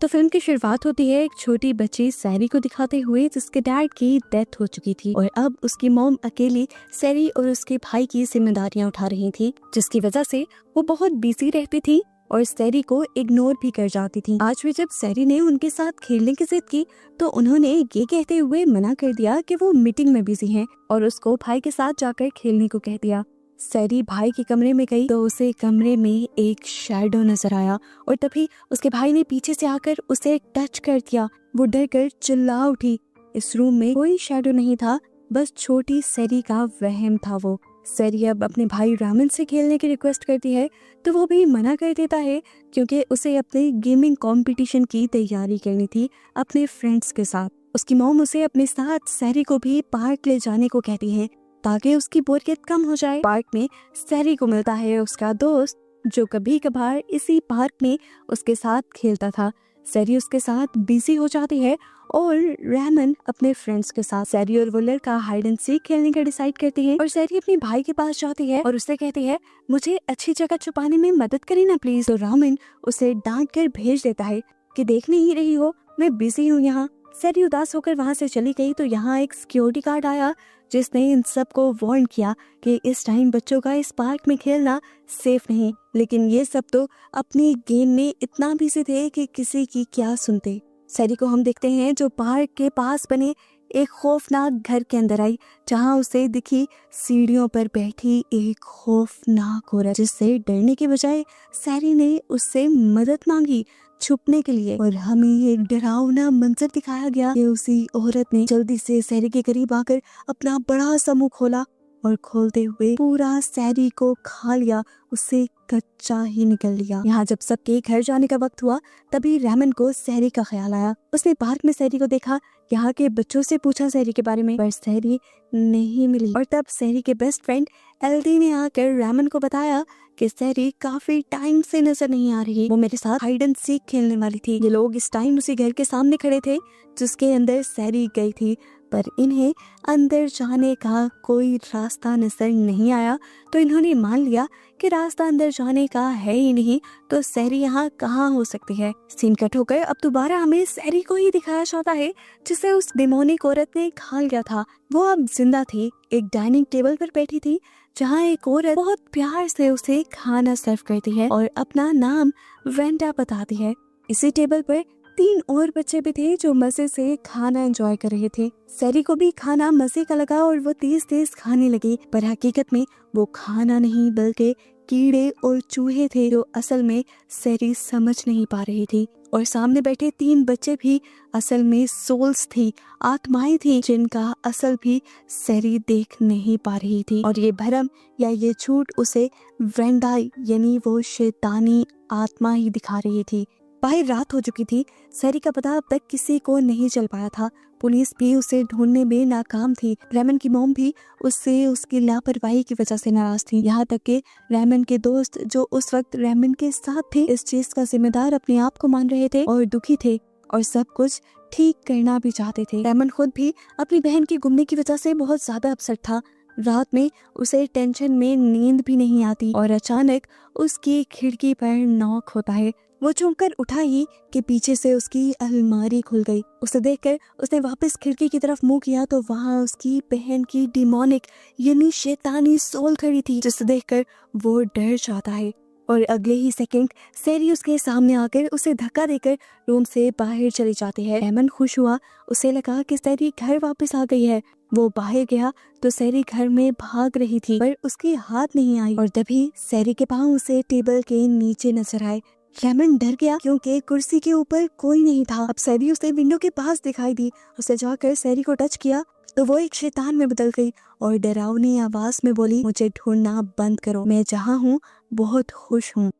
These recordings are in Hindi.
तो फिल्म की शुरुआत होती है एक छोटी बच्ची सैरी को दिखाते हुए जिसके डैड की डेथ हो चुकी थी और अब उसकी मॉम अकेली सैरी और उसके भाई की जिम्मेदारियां उठा रही थी, जिसकी वजह से वो बहुत बिजी रहती थी और सैरी को इग्नोर भी कर जाती थी। आज भी जब सैरी ने उनके साथ खेलने की जिद की तो उन्होंने ये कहते हुए मना कर दिया कि वो मीटिंग में बिजी हैं और उसको भाई के साथ जाकर खेलने को कह दिया। सैरी भाई के कमरे में गई तो उसे कमरे में एक शैडो नजर आया और तभी उसके भाई ने पीछे से आकर उसे टच कर दिया। वो डर कर चिल्ला उठी। इस रूम में कोई शैडो नहीं था, बस छोटी सैरी का वहम था। वो सैरी अब अपने भाई रामन से खेलने की रिक्वेस्ट करती है तो वो भी मना कर देता है क्योंकि उसे अपने गेमिंग कंपटीशन की तैयारी करनी थी अपने फ्रेंड्स के साथ। उसकी मॉम उसे अपने साथ सैरी को भी पार्क ले जाने को कहती है ताकि उसकी बोरियत कम हो जाए। पार्क में सैरी को मिलता है उसका दोस्त जो कभी कभार इसी पार्क में उसके साथ खेलता था। सैरी उसके साथ बिजी हो जाती है और रेमन अपने फ्रेंड्स के साथ। सैरी और वो लड़का हाइड एंड सीक खेलने का डिसाइड करती है और सैरी अपने भाई के पास जाती है और उससे कहती है मुझे अच्छी जगह छुपाने में मदद करें ना प्लीज। तो रेमन उसे डांट कर भेज देता है कि देख नहीं रही हो मैं बिजी हूँ यहाँ। सैरी उदास होकर वहाँ से चली गई तो यहाँ एक सिक्योरिटी गार्ड आया जिसने इन सबको वार्न किया कि इस टाइम बच्चों का इस पार्क में खेलना सेफ नहीं। लेकिन ये सब तो अपनी गेम में इतना बिजी थे कि किसी की क्या सुनते। सैरी को हम देखते हैं जो पार्क के पास बने एक खौफनाक घर के अंदर आई जहाँ उसे दिखी सीढ़ियों पर बैठी एक खौफनाक औरत, जिससे डरने के बजाय सैरी ने उससे मदद मांगी छुपने के लिए। और हमें एक डरावना मंजर दिखाया गया कि उसी औरत ने जल्दी से सैरी के करीब आकर अपना बड़ा सा मुंह खोला और खोलते हुए पूरा सैरी को खा लिया, उसे कच्चा ही निकल लिया। यहाँ जब सबके घर जाने का वक्त हुआ तभी रेमन को सैरी का ख्याल आया। उसने पार्क में सैरी को देखा, यहाँ के बच्चों से पूछा सैरी के बारे में, पर सैरी नहीं मिली। और तब सैरी के बेस्ट फ्रेंड एल्डी ने आकर रेमन को बताया कि सैरी काफी टाइम से नजर नहीं आ रही, वो मेरे साथ हाइड एंड सीक खेलने वाली थी। ये लोग इस टाइम उसी घर के सामने खड़े थे जिसके अंदर सैरी गई थी, पर इन्हें अंदर जाने का कोई रास्ता नजर नहीं आया तो इन्होंने मान लिया कि रास्ता अंदर जाने का है ही नहीं, तो सैरी यहाँ कहाँ हो सकती है। सीन कट होकर अब दोबारा हमें सैरी को ही दिखाया जाता है जिसे उस डेमोनिक औरत ने खा लिया था। वो अब जिंदा थी, एक डाइनिंग टेबल पर बैठी थी जहाँ एक औरत बहुत प्यार से उसे खाना सर्व करती है और अपना नाम वेंडा बताती है। इसी टेबल पर 3 और बच्चे भी थे जो मजे से खाना एंजॉय कर रहे थे। सैरी को भी खाना मजे का लगा और वो तेज तेज खाने लगी, पर हकीकत में वो खाना नहीं बल्कि कीड़े और चूहे थे जो असल में सैरी समझ नहीं पा रही थी। और सामने बैठे 3 बच्चे भी असल में सोल्स थी, आत्माएं थी जिनका असल भी सैरी देख नहीं पा रही थी। और ये भरम या ये झूठ उसे वेंडा यानी वो शैतानी आत्मा ही दिखा रही थी। बाहर रात हो चुकी थी। सैरी का पता अब तक किसी को नहीं चल पाया था। पुलिस भी उसे ढूंढने में नाकाम थी। रेमन की मॉम भी उससे उसकी लापरवाही की वजह से नाराज थी। यहाँ तक कि रेमन के दोस्त जो उस वक्त रेमन के साथ थे इस चीज का जिम्मेदार अपने आप को मान रहे थे और दुखी थे और सब कुछ ठीक करना भी चाहते थे। रेमन खुद भी अपनी बहन के गुमने की वजह से बहुत ज्यादा अपसेट था। रात में उसे टेंशन में नींद भी नहीं आती और अचानक उसकी खिड़की पर नॉक होता है। वो चौंककर उठा ही कि पीछे से उसकी अलमारी खुल गई। उसे देखकर उसने वापस खिड़की की तरफ मुंह किया तो वहाँ उसकी बहन की डिमोनिक यानी शैतानी सोल खड़ी थी, जिसे देखकर वो डर जाता है और अगले ही सेकंड सैरी उसके सामने आकर उसे धक्का देकर रूम से बाहर चली जाती है। रेमन खुश हुआ, उसे लगा कि सैरी घर वापस आ गई है। वो बाहर गया तो सैरी घर में भाग रही थी पर उसकी हाथ नहीं आई और तभी सैरी के पाँव उसे टेबल के नीचे नजर आए। रेमन डर गया क्योंकि कुर्सी के ऊपर कोई नहीं था। अब सैरी उसे विंडो के पास दिखाई दी। उसे जाकर सैरी को टच किया तो वो एक शैतान में बदल गई और डरावनी आवाज में बोली, मुझे ढूंढना बंद करो, मैं जहाँ हूँ बहुत खुश हूँ।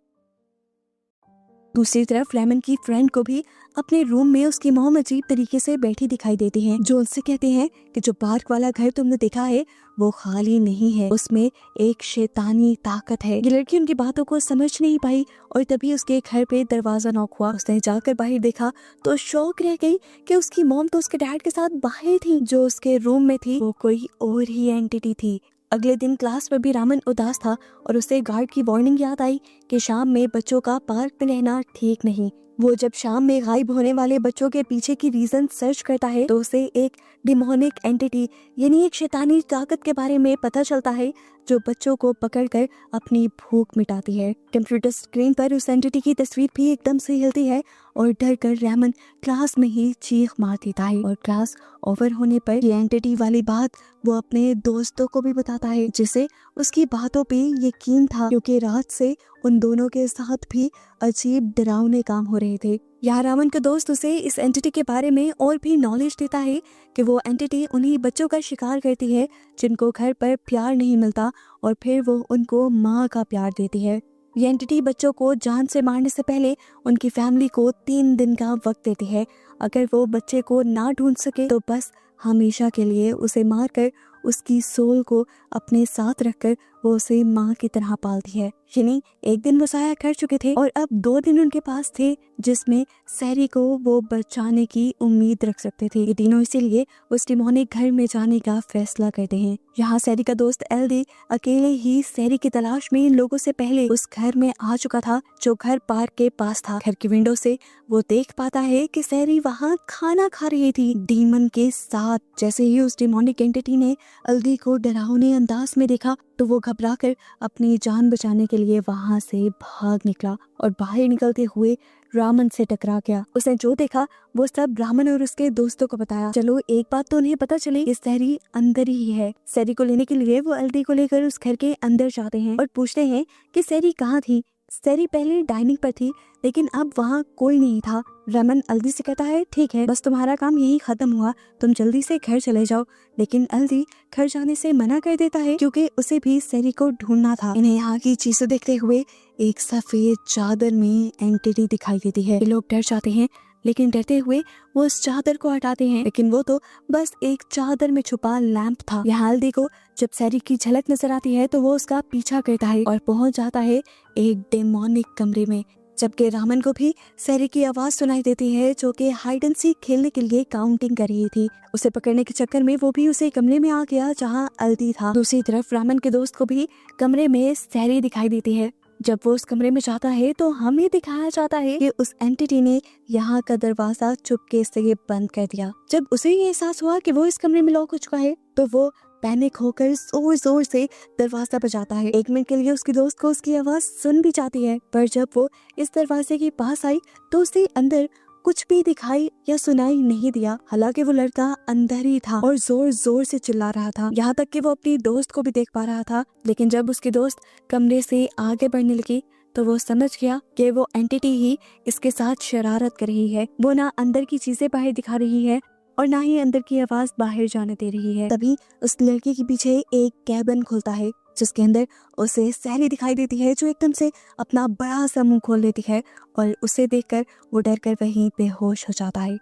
दूसरी तरफ रेमन की फ्रेंड को भी अपने रूम में उसकी मॉम अजीब तरीके से बैठी दिखाई देती हैं, जो उनसे कहते हैं कि जो पार्क वाला घर तुमने देखा है वो खाली नहीं है, उसमें एक शैतानी ताकत है। ये लड़की उनकी बातों को समझ नहीं पाई और तभी उसके घर पे दरवाजा नॉक हुआ। उसने जाकर बाहर देखा तो शौक रह गई कि उसकी मॉम तो उसके डैड के साथ बाहर थी, जो उसके रूम में थी वो कोई और ही एंटिटी थी। अगले दिन क्लास में भी रामन उदास था और उसे गार्ड की वार्निंग याद आई कि शाम में बच्चों का पार्क में रहना ठीक नहीं। वो जब शाम में गायब होने वाले बच्चों के पीछे की रीजन सर्च करता है तो उसे एक डिमोनिक एंटिटी यानी एक शैतानी ताकत के बारे में पता चलता है जो बच्चों को पकड़कर अपनी भूख मिटाती है। कंप्यूटर स्क्रीन पर उस एंटिटी की तस्वीर भी एकदम से हिलती है और डर कर रेमन क्लास में ही चीख मार देता है और क्लास ओवर होने पर ये एंटिटी वाली बात वो अपने दोस्तों को भी बताता है, जिसे उसकी बातों पे यकीन था क्योंकि रात से उन दोनों के साथ भी अजीब डरावने काम हो रहे थे। यहाँ रामन का दोस्त उसे इस एंटिटी के बारे में और भी नॉलेज देता है कि वो एंटिटी उन्हीं बच्चों का शिकार करती है जिनको घर पर प्यार नहीं मिलता और फिर वो उनको माँ का प्यार देती है। ये एंटिटी बच्चों को जान से मारने से पहले उनकी फैमिली को 3 दिन का वक्त देती है। अगर वो बच्चे को ना ढूंढ सके तो बस हमेशा के लिए उसे मारकर उसकी सोल को अपने साथ रखकर वो उसे माँ की तरह पालती है। यानी एक दिन वो साया कर चुके थे और अब 2 दिन उनके पास थे जिसमें सैरी को वो बचाने की उम्मीद रख सकते थे। ये तीनों इसीलिए उस डिमोनिक घर में जाने का फैसला करते हैं। यहाँ सैरी का दोस्त एल्दी अकेले ही सैरी की तलाश में इन लोगों से पहले उस घर में आ चुका था जो घर पार्क के पास था। घर की विंडो से वो देख पाता है कि सैरी वहाँ खाना खा रही थी डीमन के साथ। जैसे ही उस डिमोनिक एंटिटी ने एल्दी को डरावने अंदाज में देखा तो वो घबराकर अपनी जान बचाने के लिए वहां से भाग निकला और बाहर निकलते हुए रामन से टकरा गया। उसने जो देखा वो सब रामन और उसके दोस्तों को बताया। चलो एक बात तो उन्हें पता चली कि सैरी अंदर ही है। सैरी को लेने के लिए वो एल्दी को लेकर उस घर के अंदर जाते हैं और पूछते हैं कि सैरी कहाँ थी। सैरी पहले डाइनिंग पर थी लेकिन अब वहाँ कोई नहीं था। रमन एल्दी से कहता है ठीक है, बस तुम्हारा काम यही खत्म हुआ, तुम जल्दी से घर चले जाओ। लेकिन एल्दी घर जाने से मना कर देता है क्योंकि उसे भी सैरी को ढूंढना था। इन्हें यहाँ की चीजें देखते हुए एक सफेद चादर में एंटिटी दिखाई देती है। ये लोग डर जाते हैं लेकिन डरते हुए वो उस चादर को हटाते हैं, लेकिन वो तो बस एक चादर में छुपा लैंप था। यहाँ एल्दी को जब सैरी की झलक नजर आती है तो वो उसका पीछा करता है और पहुंच जाता है एक डेमोनिक कमरे में। जबकि रामन को भी सैरी की आवाज सुनाई देती है जो कि हाइड एंड सीक खेलने के लिए काउंटिंग कर रही थी। उसे पकड़ने के चक्कर में वो भी उसे कमरे में आ गया जहां एल्दी था। दूसरी तरफ रामन के दोस्त को भी कमरे में सैरी दिखाई देती है। जब वो उस कमरे में जाता है तो हमें दिखाया जाता है कि उस एंटिटी ने यहाँ का दरवाजा चुपके से बंद कर दिया। जब उसे ये एहसास हुआ कि वो इस कमरे में लॉक हो चुका है तो वो पैनिक होकर जोर जोर से दरवाजा बजाता है। 1 मिनट के लिए उसकी दोस्त को उसकी आवाज सुन भी जाती है, पर जब वो इस दरवाजे के पास आई तो उसे अंदर कुछ भी दिखाई या सुनाई नहीं दिया। हालांकि वो लड़का अंदर ही था और जोर जोर से चिल्ला रहा था, यहाँ तक कि वो अपनी दोस्त को भी देख पा रहा था। लेकिन जब उसकी दोस्त कमरे से आगे बढ़ने लगी तो वो समझ गया कि वो एंटिटी ही इसके साथ शरारत कर रही है। वो ना अंदर की चीजें बाहर दिखा रही है और ना ही अंदर की आवाज बाहर जाने दे रही है। तभी उस लड़की के पीछे एक कैबिन खुलता है जिसके अंदर उसे सैरी दिखाई देती है जो एकदम से अपना बड़ा सा मुंह खोल लेती है और उसे देखकर वो डर कर वहीं बेहोश हो जाता है।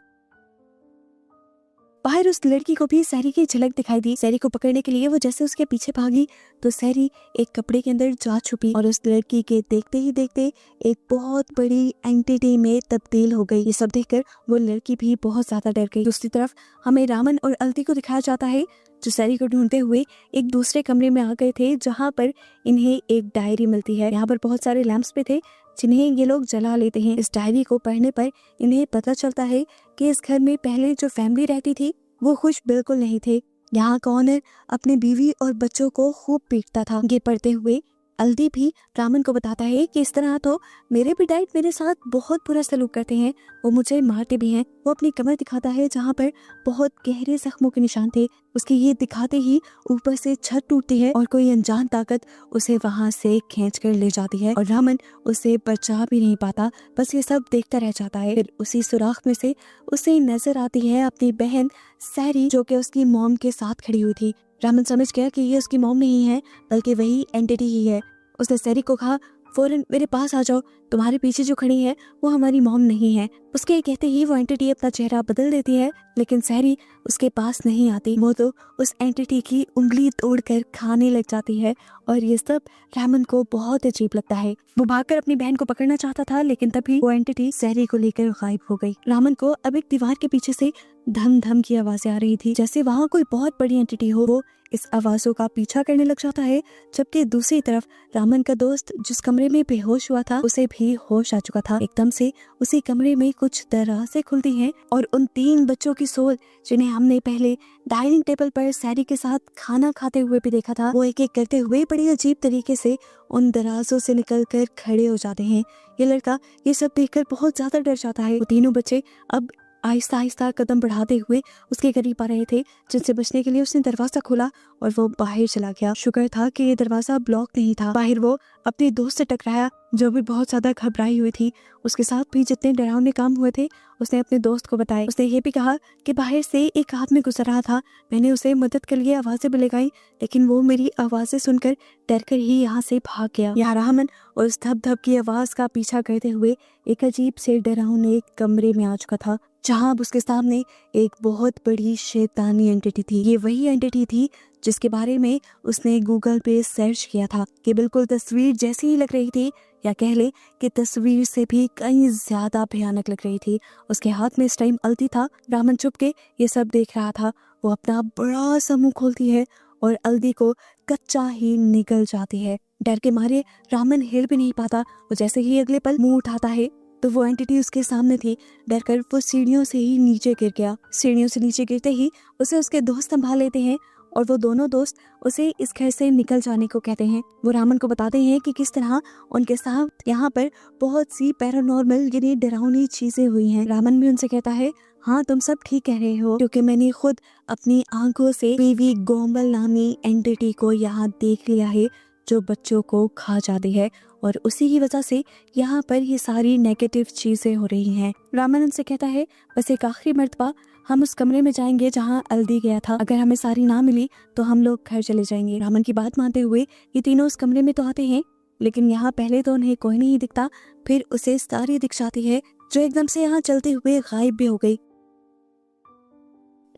बाहर उस लड़की को भी सैरी की झलक दिखाई दी। सैरी को पकड़ने के लिए वो जैसे उसके पीछे भागी तो सैरी एक कपड़े के अंदर जा छुपी और उस लड़की के देखते ही देखते एक बहुत बड़ी एंटिटी में तब्दील हो गई। ये सब देखकर वो लड़की भी बहुत ज्यादा डर गई। दूसरी तरफ हमें रामन और एल्दी को दिखाया जाता है जो सैरी को ढूंढते हुए एक दूसरे कमरे में आ गए थे जहाँ पर इन्हें एक डायरी मिलती है। यहाँ पर बहुत सारे लैंप्स पे थे जिन्हें ये लोग जला लेते हैं। इस डायरी को पढ़ने पर इन्हें पता चलता है कि इस घर में पहले जो फैमिली रहती थी वो खुश बिल्कुल नहीं थे। यहाँ का ओनर अपने बीवी और बच्चों को खूब पीटता था। ये पढ़ते हुए एल्दी भी रामन को बताता है कि इस तरह तो मेरे भी डैड मेरे साथ बहुत बुरा सलूक करते हैं, वो मुझे मारते भी हैं। वो अपनी कमर दिखाता है जहाँ पर बहुत गहरे जख्मों के निशान थे। उसके ये दिखाते ही ऊपर से छत टूटती है और कोई अनजान ताकत उसे वहां से खींच कर ले जाती है और रामन उसे बचा भी नहीं पाता, बस ये सब देखता रह जाता है। फिर उसी सुराख में से उसे नजर आती है अपनी बहन सैरी जो कि उसकी मॉम के साथ खड़ी हुई थी। रामन समझ गया कि ये उसकी मॉम नहीं है बल्कि वही एंटिटी ही है। उसने सैरी को कहा फौरन मेरे पास आ जाओ, तुम्हारे पीछे जो खड़ी है वो हमारी मॉम नहीं है। उसके कहते ही वो एंटिटी अपना चेहरा बदल देती है लेकिन सैरी उसके पास नहीं आती, वो तो उस एंटिटी की उंगली तोड़कर खाने लग जाती है। और ये सब रामन को बहुत अजीब लगता है। वो भागकर अपनी बहन को पकड़ना चाहता था, लेकिन तभी वो एंटिटी सैरी को लेकर गायब हो गई। रामन को अब एक दीवार के पीछे से धम धम की आवाजें आ रही थी, जैसे वहाँ कोई बहुत बड़ी एंटिटी हो। वो इस आवाजों का पीछा करने लग जाता है, जबकि दूसरी तरफ रामन का दोस्त जिस कमरे में बेहोश हुआ था उसे भी होश आ चुका था। एकदम से उसी कमरे में कुछ दराजें खुलती हैं और उन 3 बच्चों की सोल, जिन्हें हमने पहले डाइनिंग टेबल पर सैरी के साथ खाना खाते हुए भी देखा था, वो एक एक करते हुए बड़ी अजीब तरीके से उन दराजों से निकलकर खड़े हो जाते हैं। ये लड़का ये सब देखकर बहुत ज्यादा डर जाता है। वो तीनों बच्चे अब आहिस्ता आहिस्ता कदम बढ़ाते हुए उसके करीब आ रहे थे, जिनसे बचने के लिए उसने दरवाजा खोला और वो बाहर चला गया। शुक्र था कि ये दरवाजा ब्लॉक नहीं था। बाहर वो अपने दोस्त से टकराया, जो भी बहुत ज्यादा घबराई हुई थी। उसके साथ भी जितने डरावने काम हुए थे उसने अपने दोस्त को बताए। उसने ये भी कहा कि बाहर से एक आदमी गुजर रहा था, मैंने उसे मदद के लिए आवाजें भी लगाई, लेकिन वो मेरी आवाजें सुनकर डरकर ही यहाँ से भाग गया। यहाँ रामन उस धप धप की आवाज का पीछा करते हुए एक अजीब से डरावने कमरे में आ चुका था, जहाँ अब उसके सामने एक बहुत बड़ी शैतानी एंटिटी थी। ये वही एंटिटी थी जिसके बारे में उसने गूगल पे सर्च किया था, कि बिल्कुल तस्वीर जैसी ही लग रही थी, या कह ले कि तस्वीर से भी कहीं ज्यादा भयानक लग रही थी। उसके हाथ में इस टाइम अल्ती था। रामन चुप के ये सब देख रहा था। वो अपना बड़ा सा मुंह खोलती है और अल्दी को कच्चा ही निकल जाती है। डर के मारे रामन हिल भी नहीं पाता। वो जैसे ही अगले पल मुंह उठाता है तो वो एंटिटी उसके सामने थी। डरकर वो सीढ़ियों से ही नीचे गिर गया। सीढ़ियों से नीचे गिरते ही उसे उसके दोस्त संभाल लेते हैं और वो दोनों दोस्त उसे इस घर से निकल जाने को कहते हैं। वो रामन को बताते हैं कि किस तरह उनके साथ यहाँ पर बहुत सी पैरानॉर्मल यानी डरावनी चीजें हुई हैं। रामन भी उनसे कहता है, हाँ तुम सब ठीक कह रहे हो, क्योंकि मैंने खुद अपनी आंखों से वीवी गोम्बल नामी एंटिटी को यहाँ देख लिया है, जो बच्चों को खा जाती है, और उसी की वजह से यहाँ पर ये सारी नेगेटिव चीजें हो रही हैं। रामन उनसे कहता है, बस एक आखिरी मर्तबा हम उस कमरे में जाएंगे जहाँ अल्दी गया था। अगर हमें सारी ना मिली तो हम लोग घर चले जाएंगे। रामन की बात मानते हुए ये तीनों उस कमरे में तो आते हैं, लेकिन यहाँ पहले तो उन्हें कोई नहीं दिखता। फिर उसे सारी दिख जाती है, जो एकदम से यहाँ चलते हुए गायब भी हो गई।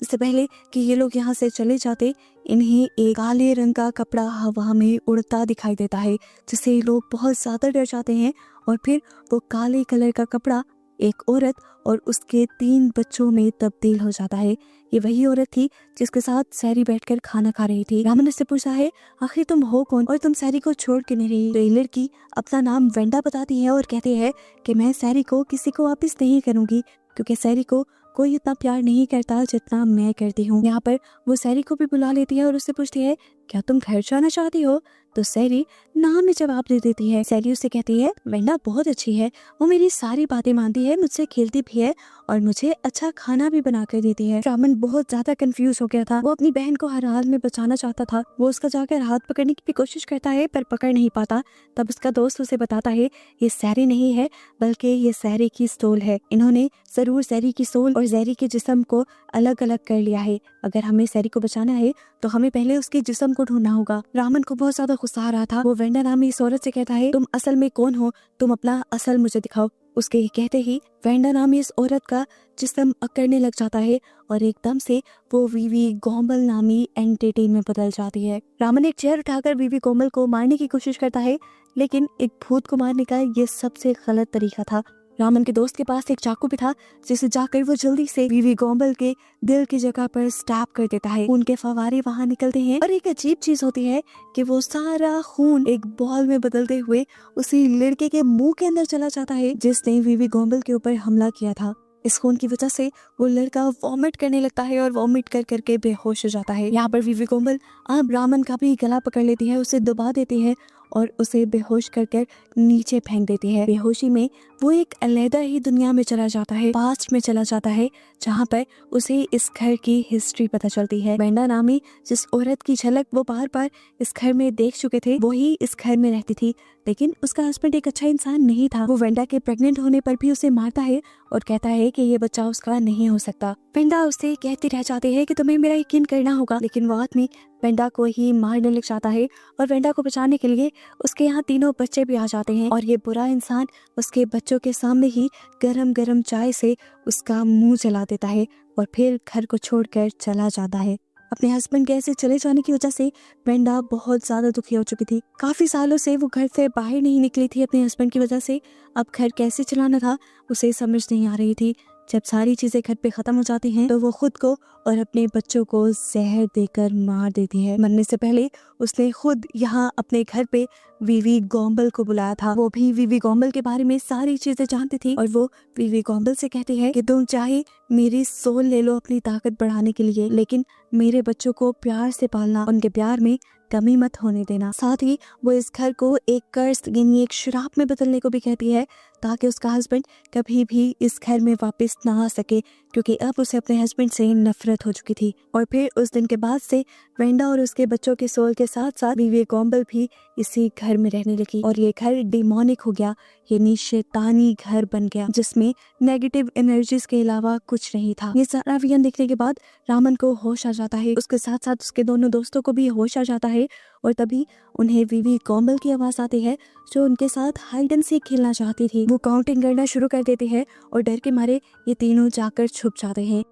इससे पहले कि ये लोग यहाँ से चले जाते, इन्हें एक काले रंग का कपड़ा हवा में उड़ता दिखाई देता है, जिससे ये लोग बहुत ज्यादा डर जाते हैं। और फिर वो काले कलर का कपड़ा एक औरत और उसके 3 बच्चों में तब्दील हो जाता है। ये वही औरत थी जिसके साथ सैरी बैठकर खाना खा रही थी। रामन उससे पूछा है, आखिर तुम हो कौन और तुम सैरी को छोड़ के नहीं रही? तो ये लड़की अपना नाम वेंडा बताती है और कहती है कि मैं सैरी को किसी को वापस नहीं करूंगी, क्योंकि सैरी को कोई इतना प्यार नहीं करता जितना मैं करती हूँ। यहाँ पर वो सैरी को भी बुला लेती है और उससे पूछती है, क्या तुम घर जाना चाहती हो? तो सैरी ना में जवाब दे देती है। सैरी उससे कहती है, वेंडा बहुत अच्छी है, वो मेरी सारी बातें मानती है, मुझसे खेलती भी है और मुझे अच्छा खाना भी बना कर देती है। रामन बहुत ज्यादा कंफ्यूज हो गया था। वो अपनी बहन को हर हाल में बचाना चाहता था। वो उसका जाकर हाथ पकड़ने की भी कोशिश करता है, पर पकड़ नहीं पाता। तब उसका दोस्त उसे बताता है, ये सैरी नहीं है, बल्कि ये सैरी की सोल है। इन्होंने जरूर सैरी की सोल और सैरी के जिस्म को अलग अलग कर लिया है। अगर हमें सैरी को बचाना है तो हमें पहले उसके जिस्म को ढूंढना होगा। रामन को बहुत ज्यादा गुस्सा आ रहा था। वो वेंडा नामी इस औरत से कहता है, तुम असल में कौन हो? तुम अपना असल मुझे दिखाओ। उसके ये कहते ही वेंडा नामी इस औरत का जिस्म अकड़ने लग जाता है और एकदम से वो वीवी गोम्बल नामी एंटिटी में बदल जाती है। रामन एक चेयर उठाकर वीवी गोम्बल को मारने की कोशिश करता है, लेकिन एक भूत को मारने का ये सबसे गलत तरीका था। रामन के दोस्त के पास एक चाकू भी था, जिसे जाकर वो जल्दी से वीवी गोम्बल के दिल की जगह पर स्टैब कर देता है। खून के फवारे वहाँ निकलते हैं और एक अजीब चीज होती है कि वो सारा खून एक बॉल में बदलते हुए उसी लड़के के मुंह के अंदर चला जाता है जिसने वीवी गोम्बल के ऊपर हमला किया था। इस खून की वजह से वो लड़का वॉमिट करने लगता है और वॉमिट कर करके बेहोश हो जाता है। यहाँ पर वीवी गोम्बल अब रामन का भी गला पकड़ लेती है, उसे दबा देती है और उसे बेहोश कर नीचे फेंक देती है। बेहोशी में वो एक अलग ही दुनिया में चला जाता है, पास्ट में चला जाता है, जहाँ पर उसे इस घर की हिस्ट्री पता चलती है। वेंडा नामी जिस औरत की झलक वो बार बार इस घर में देख चुके थे, वो ही इस घर में रहती थी, लेकिन उसका हस्बैंड एक अच्छा इंसान नहीं था। वो वेंडा के प्रेग्नेंट होने पर भी उसे मारता है और कहता है कि ये बच्चा उसका नहीं हो सकता। वेंडा उससे कहती रह जाती है कि तुम्हें मेरा यकीन करना होगा, लेकिन वो आदमी वेंडा को ही मारने लग जाता है और वेंडा को बचाने के लिए उसके यहाँ 3 बच्चे भी आ जाते हैं और ये बुरा इंसान उसके बच्चों के सामने ही गरम गरम चाय से उसका मुंह जला देता है और फिर घर को छोड़कर चला जाता है। अपने हस्बैंड के ऐसे चले जाने की वजह से ब्रेंडा बहुत ज्यादा दुखी हो चुकी थी। काफी सालों से वो घर से बाहर नहीं निकली थी अपने हस्बैंड की वजह से। अब घर कैसे चलाना था उसे समझ नहीं आ रही थी। जब सारी चीजें घर पे खत्म हो जाती हैं तो वो खुद को और अपने बच्चों को जहर देकर मार देती है। मरने से पहले उसने खुद यहाँ अपने घर पे वीवी गॉम्बल को बुलाया था। वो भी वीवी गॉम्बल के बारे में सारी चीजें जानती थी और वो वीवी गॉम्बल से कहती है कि तुम चाहे मेरी सोल ले लो अपनी ताकत बढ़ाने के लिए, लेकिन मेरे बच्चों को प्यार से पालना, उनके प्यार में कमी मत होने देना। साथ ही वो इस घर को एक कर्ज यानी एक श्राप में बदलने को भी कहती है ताकि उसका हस्बैंड कभी भी इस घर में वापस ना आ सके, क्योंकि अब उसे अपने हस्बैंड से नफरत हो चुकी थी। और फिर उस दिन के बाद से ब्रेंडा और उसके बच्चों के सोल के साथ साथ वीवी गॉम्बल भी इसी घर में रहने लगी और ये घर डिमोनिक हो गया, यानी शैतानी घर बन गया जिसमें नेगेटिव एनर्जीज के अलावा कुछ नहीं था। ये सारा विजन देखने के बाद रामन को होश आ जाता है, उसके साथ साथ उसके दोनों दोस्तों को भी होश आ जाता है और तभी उन्हें वीवी गॉम्बल की आवाज आती है जो उनके साथ हाइड एंड सीक खेलना चाहती थी। वो काउंटिंग करना शुरू कर देती है और डर के मारे ये तीनों जाकर छुप जाते हैं।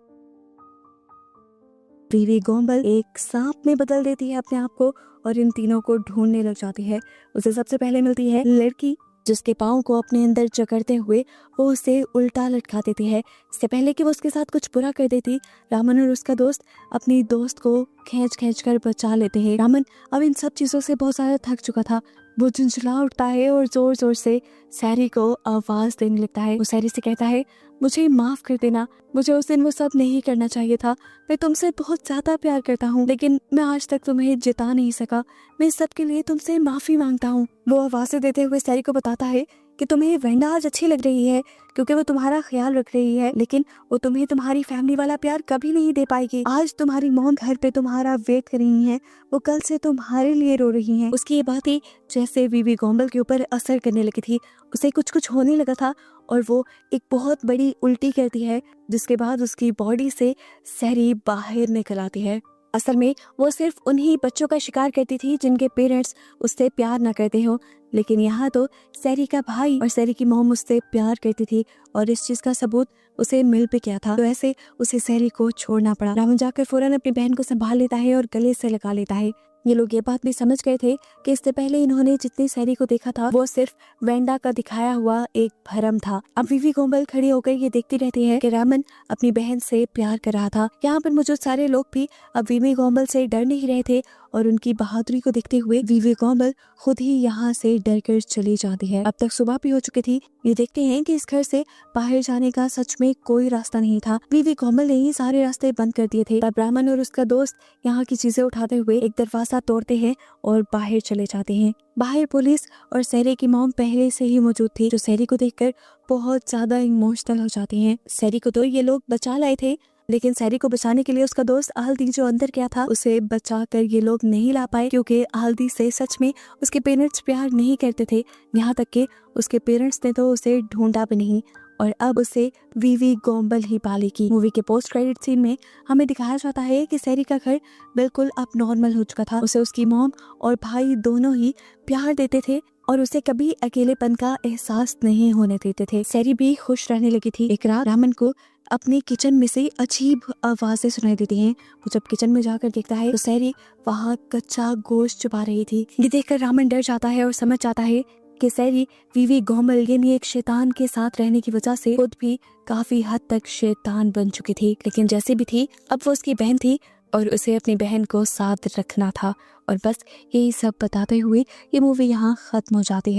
वीवी गॉम्बल एक सांप में बदल देती है अपने आप को और इन तीनों को ढूंढने लग जाती है। उसे सबसे पहले मिलती है लड़की जिसके पाँव को अपने अंदर जकड़ते हुए वो उसे उल्टा लटका देती है। इससे पहले कि वो उसके साथ कुछ बुरा कर देती, रामन और उसका दोस्त अपनी दोस्त को खींच कर बचा लेते हैं। रामन अब इन सब चीजों से बहुत ज्यादा थक चुका था। वो झुंझला उठता है और जोर जोर से सैरी को आवाज देने लगता है। वो सैरी से कहता है, मुझे माफ कर देना, मुझे उस दिन वो सब नहीं करना चाहिए था। मैं तुमसे बहुत ज्यादा प्यार करता हूँ, लेकिन मैं आज तक तुम्हें जिता नहीं सका। मैं इस सब के लिए तुमसे माफी मांगता हूँ। वो आवाज़ें देते हुए सैरी को बताता है कि तुम्हें वेंडा आज अच्छी लग रही है क्योंकि वो तुम्हारा ख्याल रख रही है, लेकिन वो तुम्हें तुम्हारी फैमिली वाला प्यार कभी नहीं दे पाएगी। आज तुम्हारी मॉम घर पे तुम्हारा वेट कर रही है, वो कल से तुम्हारे लिए रो रही हैं। उसकी ये बातें जैसे वीवी गॉम्बल के ऊपर असर करने लगी थी। उसे कुछ होने लगा था और वो एक बहुत बड़ी उल्टी करती है, जिसके बाद उसकी बॉडी से सैरी बाहर निकल आती है। असल में वो सिर्फ उन्हीं बच्चों का शिकार करती थी जिनके पेरेंट्स उससे प्यार न करते हो, लेकिन यहाँ तो सैरी का भाई और सैरी की मॉम उससे प्यार करती थी और इस चीज का सबूत उसे मिल भी गया था। तो ऐसे उसे सैरी को छोड़ना पड़ा। रामन जाकर फौरन अपनी बहन को संभाल लेता है और गले से लगा लेता है। ये लोग ये बात भी समझ गए थे कि इससे पहले इन्होंने जितनी सैरी को देखा था वो सिर्फ वेंडा का दिखाया हुआ एक भ्रम था। अब वीवी गॉम्बल खड़ी होकर ये देखती रहती है कि रामन अपनी बहन से प्यार कर रहा था। यहाँ पर मौजूद सारे लोग भी अब वीवी गॉम्बल से डर नहीं रहे थे और उनकी बहादुरी को देखते हुए वीवी गॉम्बल खुद ही यहाँ से डरकर चली जाती है। अब तक सुबह भी हो चुकी थी। ये देखते हैं कि इस घर से बाहर जाने का सच में कोई रास्ता नहीं था। वीवी गॉम्बल ने ही सारे रास्ते बंद कर दिए थे। तब रामन और उसका दोस्त यहाँ की चीजें उठाते हुए एक दरवाजा तोड़ते हैं और बाहर चले जाते हैं। बाहर पुलिस और सैरी की मॉम पहले से ही मौजूद थी, जो सैरी को देखकर बहुत ज्यादा इमोशनल हो जाती हैं। सैरी को तो ये लोग बचा लाए थे, लेकिन सैरी को बचाने के लिए उसका दोस्त आल्दी जो अंदर गया था उसे बचाकर ये लोग नहीं ला पाए, क्योंकि आल्दी से सच में उसके पेरेंट्स प्यार नहीं करते थे। यहाँ तक कि उसके पेरेंट्स ने तो उसे ढूंढा भी नहीं और अब उसे वीवी गॉम्बल ही पालेगी। मूवी के पोस्ट क्रेडिट सीन में हमें दिखाया जाता है कि सैरी का घर बिल्कुल अब नॉर्मल हो चुका था। उसे उसकी मॉम और भाई दोनों ही प्यार देते थे और उसे कभी अकेलेपन का एहसास नहीं होने देते थे। सैरी भी खुश रहने लगी थी। एक रात रामन को अपने किचन में से अजीब आवाजें सुनाई देती हैं। वो जब किचन में जाकर देखता है तो सैरी वहाँ कच्चा गोश्त चबा रही थी। ये देखकर रामन डर जाता है और समझ जाता है कि सैरी वीवी गॉम्बल यानी एक शैतान के साथ रहने की वजह से खुद भी काफी हद तक शैतान बन चुकी थी। लेकिन जैसे भी थी अब वो उसकी बहन थी और उसे अपनी बहन को साथ रखना था। और बस यही सब बताते हुए ये मूवी यहाँ खत्म हो जाती है।